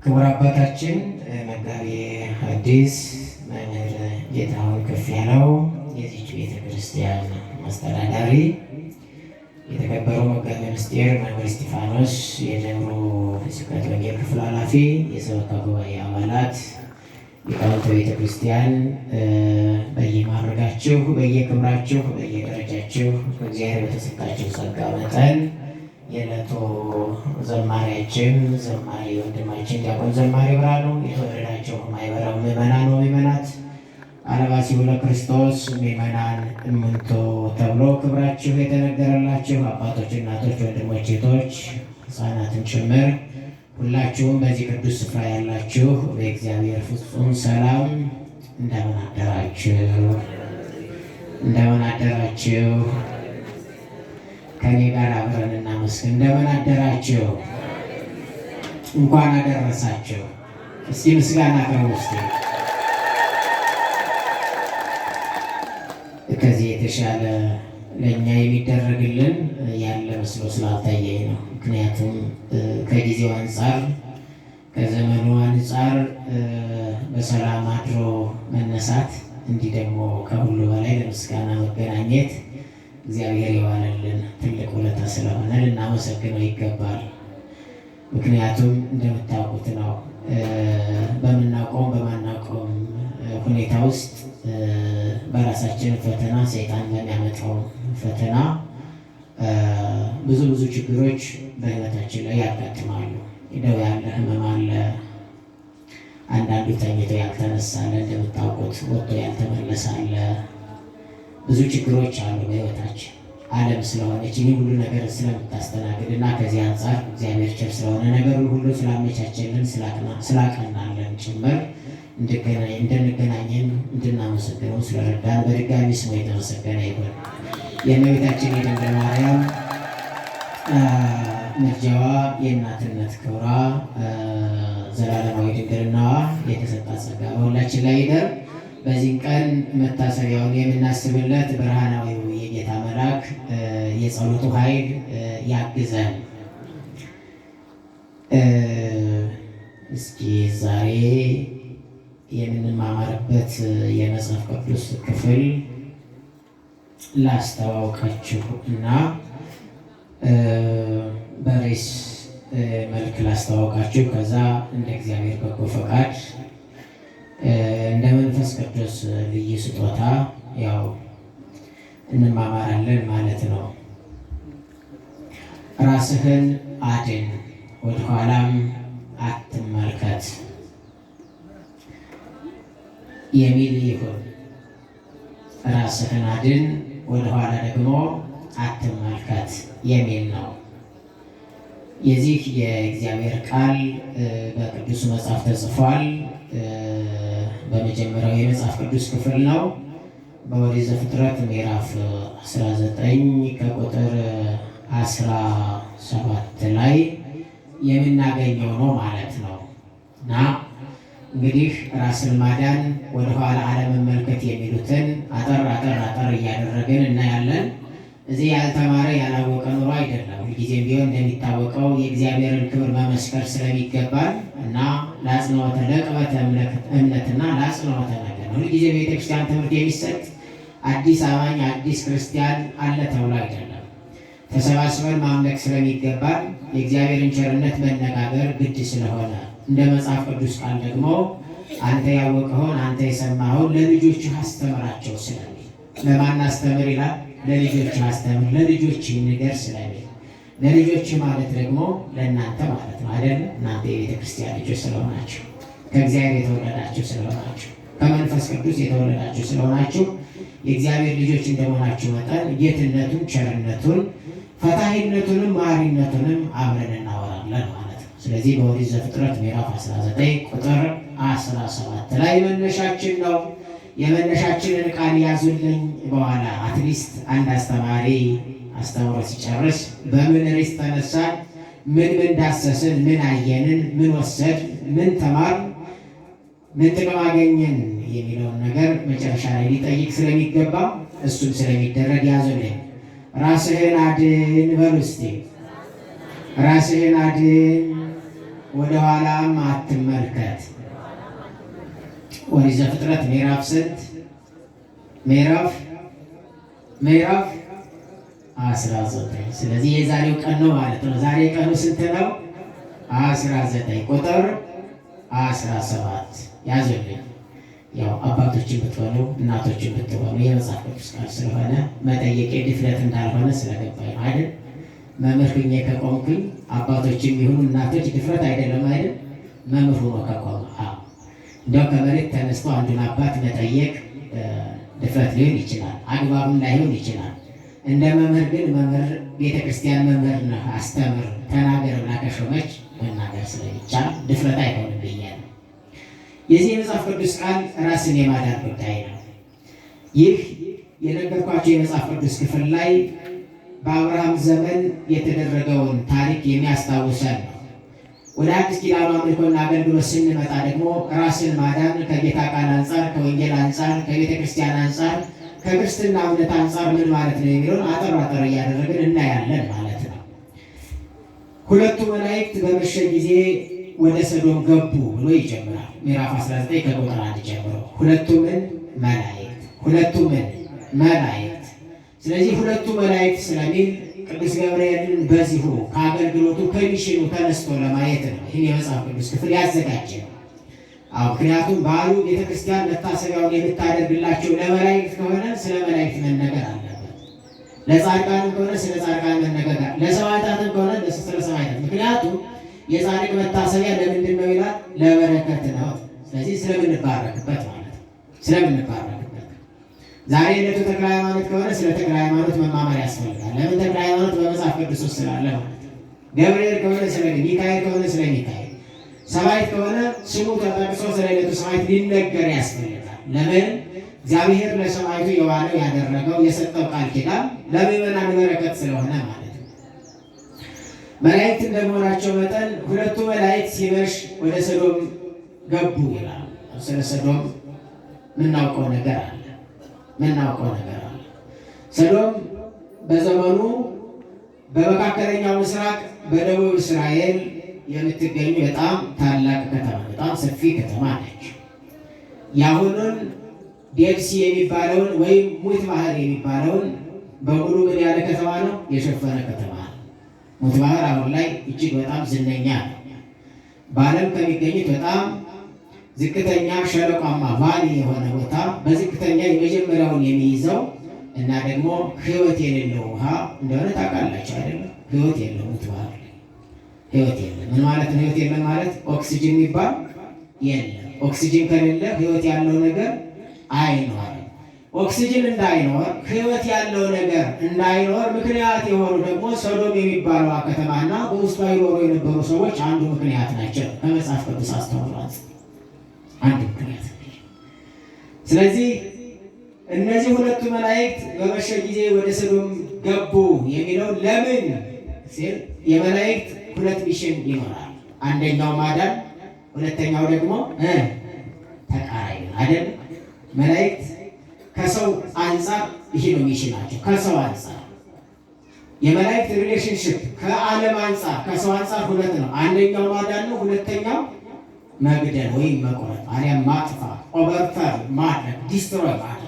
ክቡር አባታችን መጋቤ ሐዲስ መምህር ጌታሁን ከፍያለው የዚህች ቤተ ክርስቲያን አስተዳዳሪ፣ የተከበሩ መጋቤ ምስጢር መምህር እስጢፋኖስ የደብሩ ስብከተ ወንጌል ክፍል ኃላፊ፣ የሰበካ ጉባኤ አባላት፣ ሊቃውንተ ቤተ ክርስቲያን በየማዕረጋችሁ፣ በየክብራችሁ፣ በየደረጃችሁ ከእግዚአብሔር በተሰጣችሁ ጸጋ መጠን የዕለቱ ዘማሪያችን ዘማሪ ወንድማችን ዲያቆን ዘማሪ ብርሃኑ፣ የተወደዳችሁ ማኅበረ ምእመናን ወምእመናት፣ አለባሲሁ ለክርስቶስ ምእመናን እምንቱ ተብሎ ክብራችሁ የተነገረላችሁ አባቶች፣ እናቶች፣ ወንድሞች፣ እህቶች፣ ሕፃናትን ጭምር ሁላችሁም በዚህ ቅዱስ ስፍራ ያላችሁ በእግዚአብሔር ፍጹም ሰላም እንደምን አደራችሁ? እንደምን አደራችሁ? ከኔ ጋር አብረን እናመስግን። እንደምን አደራችሁ? እንኳን አደረሳችሁ። እስኪ ምስጋና አቅርቡ። እስኪ ከዚህ የተሻለ ለእኛ የሚደረግልን ያለ መስሎ ስላልታየኝ ነው። ምክንያቱም ከጊዜው አንጻር ከዘመኑ አንጻር በሰላም አድሮ መነሳት፣ እንዲህ ደግሞ ከሁሉ በላይ ለምስጋና መገናኘት እግዚአብሔር የዋለልን ትልቅ ውለታ ስለሆነ ልናመሰግነው ይገባል። ምክንያቱም እንደምታውቁት ነው በምናውቀውም በማናውቀውም ሁኔታ ውስጥ በራሳችን ፈተና ሰይጣን በሚያመጣው ፈተና ብዙ ችግሮች በሕይወታችን ላይ ያጋጥማሉ። ደዌ ያለ፣ ሕመም አለ፣ አንዳንዱ ተኝቶ ያልተነሳለ፣ እንደምታውቁት ወጥቶ ያልተመለሳለ፣ ብዙ ችግሮች አሉ በሕይወታችን። ዓለም ስለሆነች ይህ ሁሉ ነገር ስለምታስተናግድ እና ከዚህ አንጻር እግዚአብሔር ቸር ስለሆነ ነገሩን ሁሉ ስላመቻቸልን ስላቀናለን ጭምር እንድንገናኝን እንድናመሰግነው ስለረዳን በድጋሚ ስሙ የተመሰገነ ይሁን። የእመቤታችን የድንግል ማርያም ምልጃዋ፣ የእናትነት ክብሯ፣ ዘላለማዊ ድንግልናዋ የተሰጣት ጸጋ በሁላችን ላይ ይደር። በዚህም ቀን መታሰቢያውን የምናስብለት ብርሃናዊው የጌታ መልአክ የጸሎቱ ኃይል ያግዘን። እስኪ ዛሬ የምንማማርበት የመጽሐፍ ቅዱስ ክፍል ላስተዋውቃችሁ እና በርዕስ መልክ ላስተዋውቃችሁ። ከዛ እንደ እግዚአብሔር በጎ ፈቃድ እንደ መንፈስ ቅዱስ ልዩ ስጦታ ያው እንማማራለን ማለት ነው። ራስህን አድን፣ ወደኋላም አትመልከት የሚል ይሁን። ራስህን አድን፣ ወደኋላ ደግሞ አትመልከት የሚል ነው። የዚህ የእግዚአብሔር ቃል በቅዱስ መጽሐፍ ተጽፏል። በመጀመሪያው የመጽሐፍ ቅዱስ ክፍል ነው። በኦሪት ዘፍጥረት ምዕራፍ 19 ከቁጥር 17 ላይ የምናገኘው ነው ማለት ነው። እና እንግዲህ ራስን ማዳን፣ ወደኋላ አለመመልከት የሚሉትን አጠር እያደረግን እናያለን። እዚህ ያልተማረ ያላወቀ ኑሮ አይደለም። ሁልጊዜም ቢሆን እንደሚታወቀው የእግዚአብሔርን ክብር መመስከር ስለሚገባል እና ለአጽንዖተ ለቅበተ እምነትና ለአጽንዖተ ነገር ነው። ሁልጊዜ ቤተክርስቲያን ትምህርት የሚሰጥ አዲስ አማኝ አዲስ ክርስቲያን አለ ተብሎ አይደለም። ተሰባስበን ማምለክ ስለሚገባል የእግዚአብሔርን ቸርነት መነጋገር ግድ ስለሆነ እንደ መጽሐፍ ቅዱስ ቃል ደግሞ አንተ ያወቀውን አንተ የሰማኸውን ለልጆችህ አስተምራቸው ስለሚል፣ ለማን አስተምር ይላል? ለልጆች አስተምር፣ ለልጆች ንገር ስለሚል፣ ለልጆች ማለት ደግሞ ለእናንተ ማለት ነው አይደል? እናንተ የቤተ ክርስቲያን ልጆች ስለሆናችሁ፣ ከእግዚአብሔር የተወለዳችሁ ስለሆናችሁ፣ ከመንፈስ ቅዱስ የተወለዳችሁ ስለሆናችሁ የእግዚአብሔር ልጆች እንደመሆናችሁ መጠን ጌትነቱን፣ ቸርነቱን፣ ፈታሂነቱንም መሐሪነቱንም አብረን እናወራለን ማለት ነው። ስለዚህ በኦሪት ዘፍጥረት ምዕራፍ 19 ቁጥር 17 ላይ መነሻችን ነው። የመነሻችንን ቃል ያዙልኝ። በኋላ አትሊስት አንድ አስተማሪ አስተምሮ ሲጨርስ በምን ርዕስ ተነሳን፣ ምን ዳሰስን፣ ምን አየንን፣ ምን ወሰድ፣ ምን ተማር፣ ምን ጥቅም አገኘን የሚለውን ነገር መጨረሻ ላይ ሊጠይቅ ስለሚገባ እሱም ስለሚደረግ ያዙልኝ። ራስህን አድን በሉ እስቲ። ራስህን አድን፣ ወደ ኋላም አትመልከት። ኦሪት ዘፍጥረት ምዕራፍ ስንት? ምዕራፍ 19። ስለዚህ የዛሬው ቀን ነው ማለት ነው። ዛሬ ቀኑ ስንት ነው? 19 ቁጥር 17 ያዙልኝ። ያው አባቶችን ብትሆኑ እናቶችን ብትሆኑ የመጽሐፍ ቅዱስ ቃል ስለሆነ መጠየቄ ድፍረት እንዳልሆነ ስለገባኝ አይደል? መምህር ሁኜ ከቆምኩኝ አባቶችም ይሁኑ እናቶች ድፍረት አይደለም አይደል? መምህር ሆኖ ከቆመ እንዲያው ከመሬት ተነስቶ አንዱን አባት መጠየቅ ድፍረት ሊሆን ይችላል፣ አግባብም ላይሆን ይችላል። እንደ መምህር ግን መምህር ቤተክርስቲያን መምህር ነህ፣ አስተምር፣ ተናገር ብላ ከሾመች መናገር ስለሚቻል ድፍረት አይሆንም ብያለሁ። የዚህ የመጽሐፍ ቅዱስ ቃል ራስን የማዳን ጉዳይ ነው። ይህ የነገርኳቸው የመጽሐፍ ቅዱስ ክፍል ላይ በአብርሃም ዘመን የተደረገውን ታሪክ የሚያስታውሰን ነው። ወደ አዲስ ኪዳኑ አምልኮና አገልግሎት ስንመጣ ደግሞ ራስን ማዳን ከጌታ ቃል አንጻር፣ ከወንጌል አንጻር፣ ከቤተ ክርስቲያን አንጻር፣ ከክርስትና እምነት አንጻር ምን ማለት ነው የሚለውን አጠር አጠር እያደረግን እናያለን ማለት ነው። ሁለቱ መላእክት በመሸ ጊዜ ወደ ሰዶም ገቡ ብሎ ይጀምራል። ምዕራፍ 19 ከቁጥር 1 ጀምሮ ሁለቱ መላእክት። ስለዚህ ሁለቱ መላእክት ስለሚል ቅዱስ ገብርኤልን በዚሁ ከአገልግሎቱ ከሚሽኑ ተነስቶ ለማየት ነው ይህን የመጽሐፍ ቅዱስ ክፍል ያዘጋጀ ነው። ምክንያቱም በዓሉ ቤተክርስቲያን መታሰቢያውን የምታደርግላቸው ለመላእክት ከሆነ ስለ መላእክት መነገር አለበት። ለጻድቃንም ከሆነ ስለ ጻድቃን መነገር፣ ለሰማዕታትም ከሆነ ስለ ሰማዕታት። ምክንያቱም የጻድቅ መታሰቢያ ለምንድን ነው ይላል? ለበረከት ነው። ስለዚህ ስለምንባረክበት ማለት ነው። ስለምንባረክበት ዛሬ ዕለቱ ተክለ ሃይማኖት ከሆነ ስለ ተክለ ሃይማኖት መማማር ያስፈልጋል። ለምን? ተክለ ሃይማኖት በመጽሐፍ ቅዱስ ውስጥ ስላለ ማለት ነው። ገብርኤል ከሆነ ስለ ሚካኤል ከሆነ ስለ ሚካኤል፣ ሰማዕት ከሆነ ስሙ ተጠቅሶ ስለ ዕለቱ ሰማዕት ሊነገር ያስፈልጋል። ለምን? እግዚአብሔር ለሰማዕቱ የዋለው ያደረገው የሰጠው ቃል ኪዳን ለምዕመናን በረከት ስለሆነ ማለት ነው። መላእክት እንደመሆናቸው መጠን ሁለቱ መላእክት ሲመሽ ወደ ሰዶም ገቡ ይላል። ስለ ሰዶም ምናውቀው ነገር አለ። ሰዶም በዘመኑ በመካከለኛው ምስራቅ በደቡብ እስራኤል የምትገኝ በጣም ታላቅ ከተማ፣ በጣም ሰፊ ከተማ ነች። የአሁኑን ዴድሲ የሚባለውን ወይም ሙት ባህር የሚባለውን በሙሉ ምን ያለ ከተማ ነው? የሸፈነ ከተማ ነው። ሙት ባህር አሁን ላይ እጅግ በጣም ዝነኛ ነው። በዓለም ከሚገኙት በጣም ዝቅተኛ ሸለቋማ ቫሊ የሆነ ቦታ በዝቅተኛ የመጀመሪያውን የሚይዘው እና ደግሞ ሕይወት የሌለው ውሃ እንደሆነ ታውቃላችሁ አይደለም? ሕይወት የለው ሙት ባህር ላይ ሕይወት የለም። ምን ማለት ነው? ሕይወት የለም ማለት ኦክሲጅን የሚባል የለም። ኦክሲጅን ከሌለ ሕይወት ያለው ነገር አይኖርም። ኦክሲጅን እንዳይኖር ሕይወት ያለው ነገር እንዳይኖር ምክንያት የሆኑ ደግሞ ሰዶም የሚባለው ከተማና በውስጧ ይኖሩ የነበሩ ሰዎች አንዱ ምክንያት ናቸው። ከመጽሐፍ ቅዱስ አስተውሏት አንዱ ምክንያት። ስለዚህ እነዚህ ሁለቱ መላእክት በመሸ ጊዜ ወደ ሰዶም ገቡ የሚለው ለምን ሲል የመላእክት ሁለት ሚሽን ይኖራል። አንደኛው ማዳን፣ ሁለተኛው ደግሞ ተቃራኒ አይደል? መላእክት ከሰው አንጻር ይሄ ነው ሚሽናቸው። ከሰው አንጻር የመላእክት ሪሌሽንሽፕ ከዓለም አንጻር ከሰው አንጻር ሁለት ነው። አንደኛው ማዳን ነው፣ ሁለተኛው መግደል ወይም መቁረጥ አሊያም ማጥፋት፣ ኦቨርተር ማድረግ፣ ዲስትሮይ ማድረግ።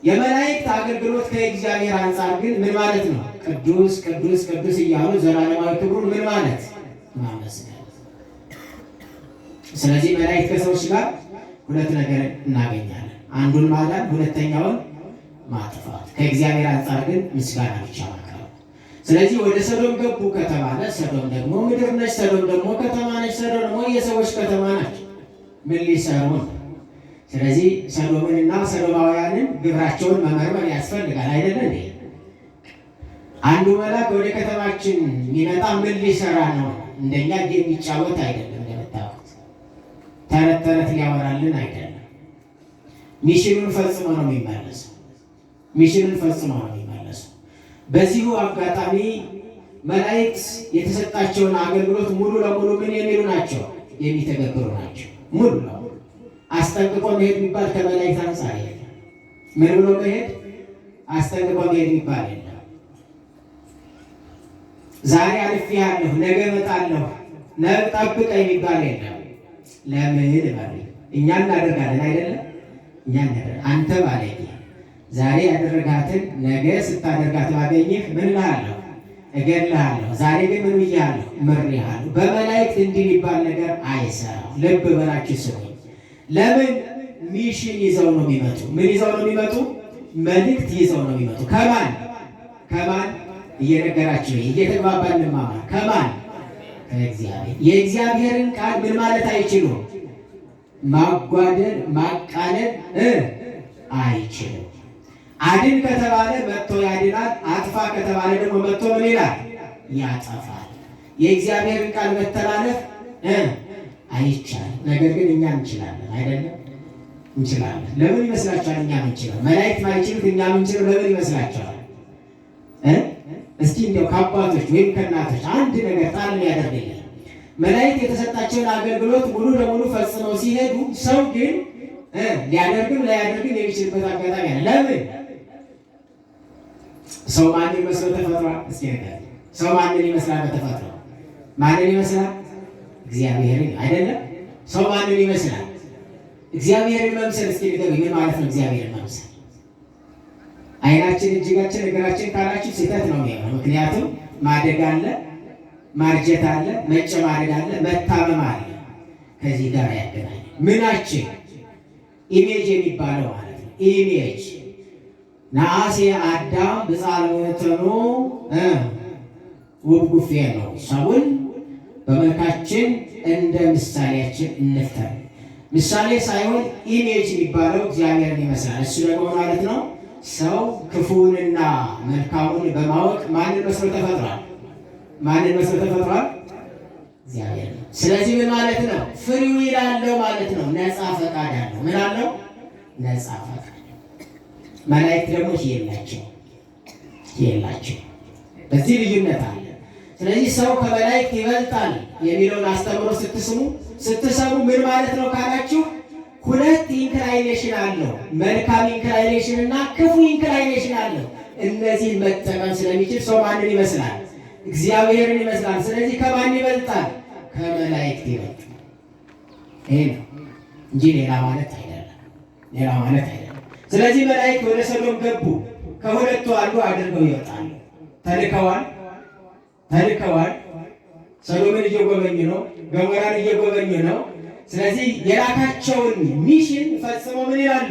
የመላእክት አገልግሎት ከእግዚአብሔር አንጻር ግን ምን ማለት ነው? ቅዱስ ቅዱስ ቅዱስ እያሉ ዘላለማዊ ክብሩን ምን ማለት ማመስገን። ስለዚህ መላእክት ከሰዎች ጋር ሁለት ነገር እናገኛለን። አንዱን ማዳን፣ ሁለተኛውን ማጥፋት። ከእግዚአብሔር አንጻር ግን ምስጋና ብቻ ማቅረብ። ስለዚህ ወደ ሰዶም ገቡ ከተባለ ሰዶም ደግሞ ምድር ነች። ሰዶም ደግሞ ከተማ ነች። ሰዶም ደግሞ የሰዎች ከተማ ነች። ምን ሊሰሩ ነው? ስለዚህ ሰዶምንና ሰዶማውያንን ግብራቸውን መመርመር ያስፈልጋል አይደለ እንዴ? አንዱ መልአክ ወደ ከተማችን የሚመጣ ምን ሊሰራ ነው? እንደኛ የሚጫወት አይደለም። እንደምታውቁት ተረት ተረት ሊያወራልን አይደለም። ሚሽኑን ፈጽሞ ነው የሚመለሰው። በዚሁ አጋጣሚ መላእክት የተሰጣቸውን አገልግሎት ሙሉ ለሙሉ ምን የሚሉ ናቸው? የሚተገብሩ ናቸው። ሙሉ ለሙሉ አስጠንቅቆ መሄድ የሚባል ከመላእክት አንጻር የለም። ምን ብሎ መሄድ? አስጠንቅቆ መሄድ የሚባል የለም። ዛሬ አልፌሃለሁ፣ ነገ እመጣለሁ ጠብቀ የሚባል የለም። ለምን በል እኛ እናደርጋለን አይደለም? እኛ እናደርጋለን። አንተ ባለጌ ዛሬ ያደረጋትን ነገ ስታደርጋት ባገኘህ ምን እልሃለሁ? እገልሃለሁ። ዛሬ ግን ምን ብያለሁ? ምሬሃለሁ። በመላእክት እንዲህ የሚባል ነገር አይሰራም። ልብ በላችሁ ስሙኝ። ለምን? ሚሽን ይዘው ነው የሚመጡ። ምን ይዘው ነው የሚመጡ? መልእክት ይዘው ነው የሚመጡ። ከማን ከማን? እየነገራችሁ እየተግባባን እንማማር። ከማን? ከእግዚአብሔር። የእግዚአብሔርን ቃል ምን ማለት አይችሉም? ማጓደል ማቃለል አይችሉም። አድን ከተባለ መጥቶ ያድናል። አጥፋ ከተባለ ደግሞ መጥቶ ምን ይላል? ያጠፋል። የእግዚአብሔርን ቃል መተላለፍ አይቻልም። ነገር ግን እኛ እንችላለን አይደለም? እንችላለን። ለምን ይመስላችኋል? እኛ ምንችለው መላእክት ማይችሉት እኛ ምንችለው ለምን ይመስላችኋል? እስኪ እንዲያው ከአባቶች ወይም ከእናቶች አንድ ነገር ጣል ያደርግልን። መላእክት የተሰጣቸውን አገልግሎት ሙሉ ለሙሉ ፈጽመው ሲሄዱ ሰው ግን ሊያደርግም ላያደርግም የሚችልበት አጋጣሚ አለ። ለምን? ሰው ማንን መስሎ ተፈጥሯል? እስኪ ነገር ሰው ማንን ይመስላል? በተፈጥሮ ማንን ይመስላል? እግዚአብሔርን አይደለም? ሰው ማንን ይመስላል? እግዚአብሔርን መምሰል። እስኪ ንገሩኝ፣ ምን ማለት ነው እግዚአብሔርን መምሰል? ዓይናችን፣ እጅጋችን፣ እግራችን ካላችሁ ስህተት ነው የሚሆነው። ምክንያቱም ማደግ አለ፣ ማርጀት አለ፣ መጨማደድ አለ፣ መታመም አለ። ከዚህ ጋር ያገናኛል። ምናችን ኢሜጅ የሚባለው ማለት ነው። ኢሜጅ ነአሴ አዳም ብጻልወተኖ ውብ ጉፌ ነው። ሰውን በመልካችን እንደ ምሳሌያችን እንፍጠር። ምሳሌ ሳይሆን ኢሜጅ የሚባለው እግዚአብሔርን ይመስላል። እሱ ደግሞ ማለት ነው ሰው ክፉንና መልካሙን በማወቅ ማንን መስሎ ተፈጥሯል? ማንን መስሎ ተፈጥሯል? እግዚአብሔር ነው። ስለዚህ ምን ማለት ነው? ፍሪው ይላለው ማለት ነው። ነፃ ፈቃድ አለው። ምን አለው? ነፃ ፈቃድ። መላእክት ደግሞ የላቸው። በዚህ ልዩነት አለ። ስለዚህ ሰው ከመላእክት ይበልጣል የሚለውን አስተምሮ ስትሰሙ ምን ማለት ነው ካላችሁ፣ ሁለት ኢንክላይኔሽን አለው። መልካም ኢንክላይኔሽን እና ክፉ ኢንክላይኔሽን አለው። እነዚህን መጠቀም ስለሚችል ሰው ማንን ይመስላል? እግዚአብሔርን ይመስላል። ስለዚህ ከማን ይበልጣል? ከመላእክት ይበልጣል። ይሄ ነው እንጂ ሌላ ማለት አይደለም። ስለዚህ መላእክት ወደ ሰዶም ገቡ። ከሁለቱ አንዱ አድርገው ይወጣሉ። ተልከዋል። ሰዶምን እየጎበኙ ነው፣ ገሞራን እየጎበኙ ነው። ስለዚህ የላካቸውን ሚሽን ፈጽመው ምን ይላሉ?